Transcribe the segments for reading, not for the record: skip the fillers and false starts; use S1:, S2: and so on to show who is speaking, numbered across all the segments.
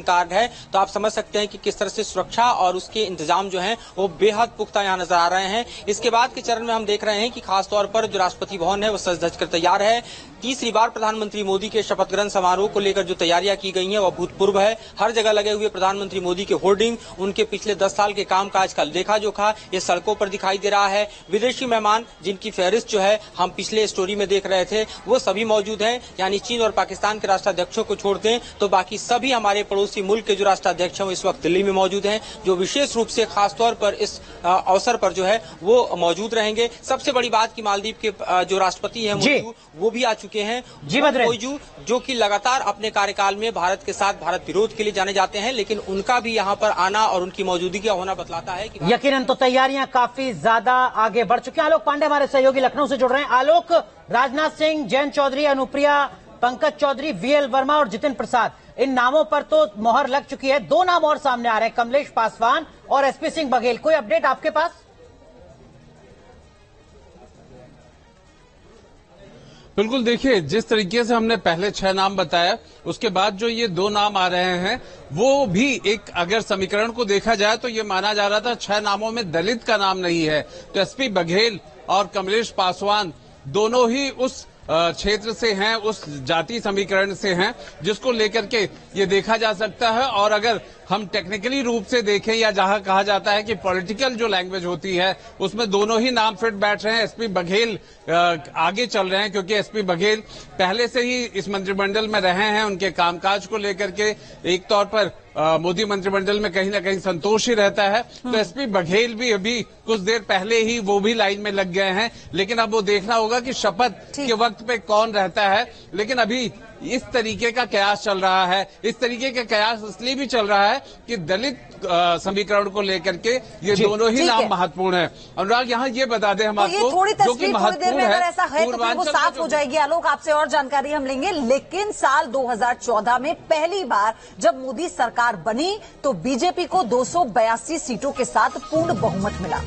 S1: Card है, तो आप समझ सकते हैं कि किस तरह से सुरक्षा और उसके इंतजाम जो हैं वो बेहद पुख्ता यहाँ नजर आ रहे हैं। इसके बाद के चरण में हम देख रहे हैं कि खासतौर पर जो राष्ट्रपति भवन है वो सज धज कर तैयार है। तीसरी बार प्रधानमंत्री मोदी के शपथ ग्रहण समारोह को लेकर जो तैयारियां की गई हैं वो अभूतपूर्व है। हर जगह लगे हुए प्रधानमंत्री मोदी के होर्डिंग, उनके पिछले 10 साल के कामकाज का लेखा जोखा ये सड़कों पर दिखाई दे रहा है। विदेशी मेहमान जिनकी फहरिस्त जो है हम पिछले स्टोरी में देख रहे थे वो सभी मौजूद हैं, यानी चीन और पाकिस्तान के राष्ट्राध्यक्षों को छोड़ दें तो बाकी सभी हमारे पड़ोसी मुल्क के जो राष्ट्राध्यक्ष हैं वो इस वक्त दिल्ली में मौजूद हैं, जो विशेष रूप से खासतौर पर इस अवसर पर जो है वो मौजूद रहेंगे। सबसे बड़ी बात कि मालदीव के जो राष्ट्रपति हैं मोइजू वो भी आ चुके हैं। मोइजू जो कि लगातार अपने कार्यकाल में भारत के साथ भारत विरोध के लिए जाने जाते हैं, लेकिन उनका भी यहाँ पर आना और उनकी मौजूदगी का होना बतलाता है कि
S2: यकीनन तो तैयारियां काफी ज्यादा आगे बढ़ चुकी हैं। आलोक पांडे हमारे सहयोगी लखनऊ से जुड़ रहे हैं। आलोक, राजनाथ सिंह, जयंत चौधरी, अनुप्रिया, पंकज चौधरी, वीएल वर्मा और जितिन प्रसाद, इन नामों पर तो मोहर लग चुकी है। दो नाम और सामने आ रहे हैं, कमलेश पासवान और एसपी सिंह बघेल। कोई अपडेट आपके पास?
S3: बिल्कुल, देखिए जिस तरीके से हमने पहले 6 नाम बताया, उसके बाद जो ये 2 नाम आ रहे हैं वो भी एक अगर समीकरण को देखा जाए तो ये माना जा रहा था 6 नामों में दलित का नाम नहीं है। तो एसपी बघेल और कमलेश पासवान दोनों ही उस क्षेत्र से हैं, उस जाति समीकरण से हैं जिसको लेकर के ये देखा जा सकता है। और अगर हम टेक्निकली रूप से देखें या जहां कहा जाता है कि पॉलिटिकल जो लैंग्वेज होती है उसमें दोनों ही नाम फिट बैठ रहे हैं। एसपी बघेल आगे चल रहे हैं क्योंकि एसपी बघेल पहले से ही इस मंत्रिमंडल में रहे हैं। उनके कामकाज को लेकर के एक तौर पर मोदी मंत्रिमंडल में कहीं ना कहीं संतोष ही रहता है। तो एसपी बघेल भी अभी कुछ देर पहले ही वो भी लाइन में लग गए हैं, लेकिन अब वो देखना होगा कि शपथ के वक्त पे कौन रहता है। लेकिन अभी इस तरीके का कयास चल रहा है, इस तरीके का कयास इसलिए भी चल रहा है कि दलित समीकरण को लेकर के ये दोनों ही नाम महत्वपूर्ण है। अनुराग, यहाँ ये बता दें हम आपको, जो कि महत्वपूर्ण है,
S4: ऐसा है तो वो साफ हो जाएगी। आलोक, आपसे और जानकारी हम लेंगे। लेकिन साल 2014 में पहली बार जब मोदी सरकार बनी तो बीजेपी को 282 सीटों के साथ पूर्ण बहुमत मिला।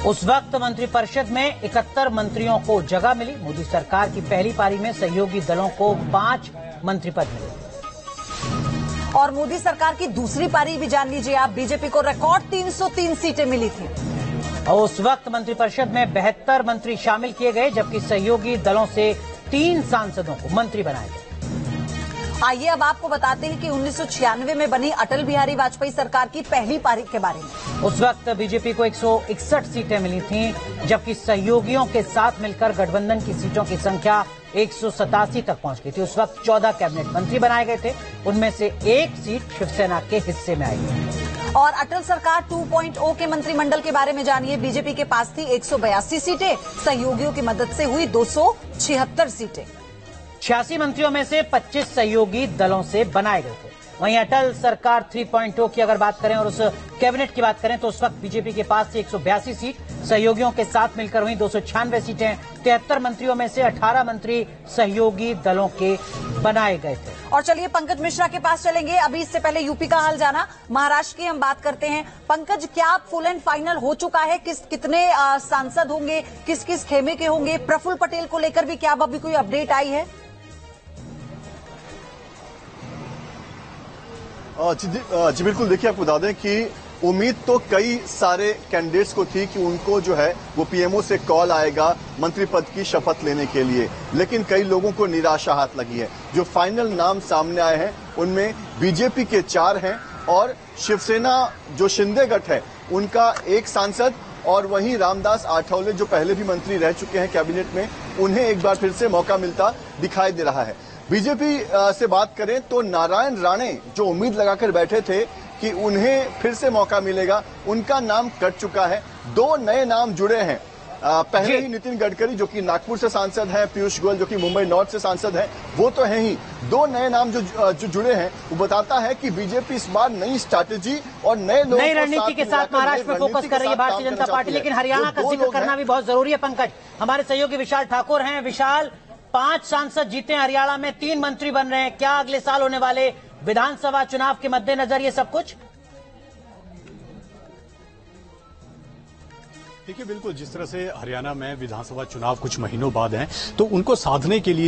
S2: उस वक्त मंत्रिपरिषद में 71 मंत्रियों को जगह मिली। मोदी सरकार की पहली पारी में सहयोगी दलों को 5 मंत्री पद मिले।
S4: और मोदी सरकार की दूसरी पारी भी जान लीजिए आप, बीजेपी को रिकॉर्ड 303 सीटें मिली थी।
S2: और उस वक्त मंत्रिपरिषद में 72 मंत्री शामिल किए गए, जबकि सहयोगी दलों से 3 सांसदों को मंत्री बनाए गए।
S4: आइए अब आपको बताते हैं कि 1996 में बनी अटल बिहारी वाजपेयी सरकार की पहली पारी के बारे में।
S2: उस वक्त बीजेपी को 161 सीटें मिली थीं, जबकि सहयोगियों के साथ मिलकर गठबंधन की सीटों की संख्या 187 तक पहुंच गई थी। उस वक्त 14 कैबिनेट मंत्री बनाए गए थे, उनमें से 1 सीट शिवसेना के हिस्से में आई।
S4: और अटल सरकार 2.0 के मंत्रिमंडल के बारे में जानिए। बीजेपी के पास थी 182 सीटें, सहयोगियों की मदद से हुई 276 सीटें।
S2: 86 मंत्रियों में से 25 सहयोगी दलों से बनाए गए थे। वहीं अटल सरकार 3.0 की अगर बात करें और उस कैबिनेट की बात करें तो उस वक्त बीजेपी के पास थी 182 सीट, सहयोगियों के साथ मिलकर हुई 296 सीटें। 73 मंत्रियों में से 18 मंत्री सहयोगी दलों के बनाए गए थे।
S4: और चलिए पंकज मिश्रा के पास चलेंगे। अभी इससे पहले यूपी का हाल जाना, महाराष्ट्र की हम बात करते हैं। पंकज, क्या फुल एंड फाइनल हो चुका है? कितने सांसद होंगे, किस किस खेमे के होंगे? प्रफुल्ल पटेल को लेकर भी क्या अभी कोई अपडेट आई है?
S5: जी बिल्कुल, देखिए आपको बता दें कि उम्मीद तो कई सारे कैंडिडेट्स को थी कि उनको जो है वो पीएमओ से कॉल आएगा मंत्री पद की शपथ लेने के लिए, लेकिन कई लोगों को निराशा हाथ लगी है। जो फाइनल नाम सामने आए हैं उनमें बीजेपी के 4 हैं और शिवसेना जो शिंदे गठ है उनका 1 सांसद, और वहीं रामदास आठवले जो पहले भी मंत्री रह चुके हैं कैबिनेट में, उन्हें एक बार फिर से मौका मिलता दिखाई दे रहा है। बीजेपी से बात करें तो नारायण राणे जो उम्मीद लगाकर बैठे थे कि उन्हें फिर से मौका मिलेगा, उनका नाम कट चुका है। 2 नए नाम जुड़े हैं। पहले ही नितिन गडकरी जो कि नागपुर से सांसद हैं, पीयूष गोयल जो कि मुंबई नॉर्थ से सांसद हैं, वो तो हैं ही। 2 नए नाम जो जुड़े हैं वो बताता है कि बीजेपी इस बार नई स्ट्रैटेजी और नई
S2: रणनीति के साथ महाराष्ट्र में फोकस कर रही है भारतीय जनता पार्टी। लेकिन हरियाणा का जिक्र करना भी बहुत जरूरी है। पंकज, हमारे सहयोगी विशाल ठाकुर हैं। विशाल, 5 सांसद जीते हरियाणा में, 3 मंत्री बन रहे हैं। क्या अगले साल होने वाले विधानसभा चुनाव के मद्देनजर ये सब कुछ?
S6: देखिए, बिल्कुल जिस तरह से हरियाणा में विधानसभा चुनाव कुछ महीनों बाद हैं, तो उनको साधने के लिए